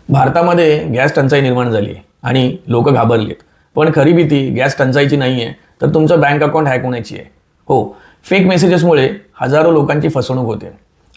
भारतामध्ये गॅस टंचाई निर्माण झाली आहे आणि लोक घाबरलेत. पण खरी भीती गॅस टंचाईची नाही आहे, तर तुमचं बँक अकाउंट हॅक होण्याची आहे. हो, फेक मेसेजेसमुळे हजारो लोकांची फसवणूक होते.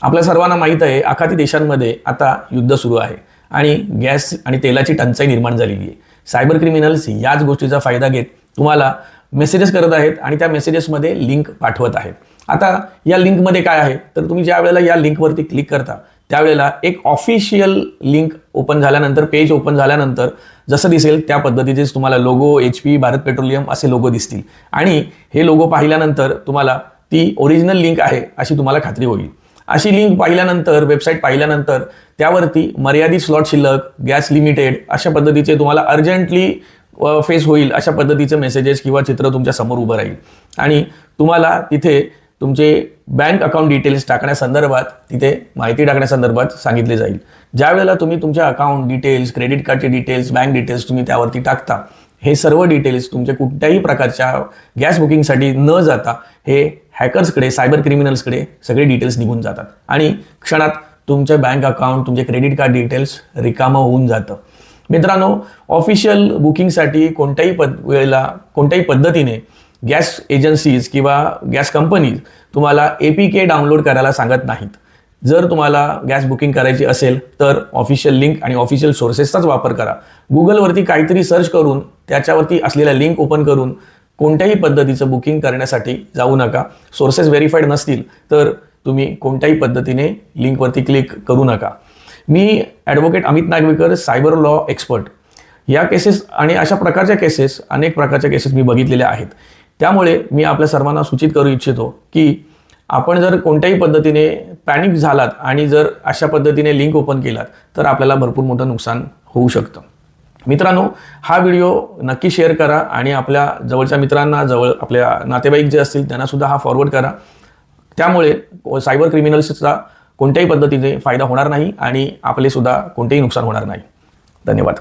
आपल्या सर्वांना माहीत आहे, आखाती देशांमध्ये आता युद्ध सुरू आहे आणि गॅस आणि तेलाची टंचाई निर्माण झालेली आहे. सायबर क्रिमिनल्स याच गोष्टीचा फायदा घेत तुम्हाला मेसेजेस करत आहेत आणि त्या मेसेजेसमध्ये लिंक पाठवत आहेत. आता या लिंकमध्ये काय आहे, तर तुम्ही ज्या वेळेला या लिंकवरती क्लिक करता त्यावेळेला एक ऑफिशियल लिंक ओपन झाल्यानंतर, पेज ओपन झाल्यानंतर जसं दिसेल त्या पद्धतीचेच तुम्हाला लोगो, HP, भारत पेट्रोलियम असे लोगो दिसतील आणि हे लोगो पाहिल्यानंतर तुम्हाला ती ओरिजिनल लिंक आहे अशी तुम्हाला खात्री होईल. अशी लिंक पाहिल्यानंतर, वेबसाईट पाहिल्यानंतर त्यावरती मर्यादित स्लॉट शिल्लक, गॅस लिमिटेड अशा पद्धतीचे तुम्हाला अर्जंटली फेस होईल अशा पद्धतीचे मेसेजेस किंवा चित्र तुमच्या समोर उभं राहील आणि तुम्हाला तिथे तुमचे बँक अकाउंट डिटेल्स टाकण्यासंदर्भात, तिथे माहिती टाकण्यासंदर्भात सांगितले जाईल. ज्या वेळेला तुम्ही तुमच्या अकाउंट डिटेल्स, क्रेडिट कार्डचे डिटेल्स, बँक डिटेल्स तुम्ही त्यावरती टाकता, हे सर्व डिटेल्स तुमच्या कुठल्याही प्रकारच्या गॅस बुकिंगसाठी न जाता हे हॅकर्सकडे, सायबर क्रिमिनल्सकडे सगळे डिटेल्स निघून जातात आणि क्षणात तुमचे बँक अकाउंट, तुमचे क्रेडिट कार्ड डिटेल्स रिकामं होऊन जातं. मित्रांनो, ऑफिशियल बुकिंगसाठी कोणत्याही पद्धतीने गॅस एजन्सीज किंवा गॅस कंपनीज तुम्हाला APK डाउनलोड करायला सांगत नाहीत. जर तुम्हाला गॅस बुकिंग करायची असेल तर ऑफिशियल लिंक आणि ऑफिशियल सोर्सेसचाच वापर करा. गुगलवरती काहीतरी सर्च करून त्याच्यावरती असलेल्या लिंक ओपन करून कोणत्याही पद्धतीचं बुकिंग करण्यासाठी जाऊ नका. सोर्सेस व्हेरीफाईड नसतील तर तुम्ही कोणत्याही पद्धतीने लिंकवरती क्लिक करू नका. मी advocate Amit Nagvekar, cyber law expert. या केसेस आणि अशा प्रकारच्या केसेस, अनेक प्रकारच्या केसेस मी बघितलेल्या आहेत. त्यामुळे मी आपल्या सर्वांना सूचित करू इच्छितो की आपण जर कोणत्याही पद्धतीने पॅनिक झालात आणि जर अशा पद्धतीने लिंक ओपन केलात तर आपल्याला भरपूर मोठं नुकसान होऊ शकतं. मित्रांनो, हा व्हिडिओ नक्की शेअर करा आणि आपल्या जवळच्या मित्रांना, आपल्या नातेवाईक जे असतील त्यांना सुद्धा हा फॉरवर्ड करा. त्यामुळे सायबर क्रिमिनल्सचा कोणत्याही पद्धतीने फायदा होणार नाही आणि आपले सुद्धा कोणतेही नुकसान होणार नाही. धन्यवाद.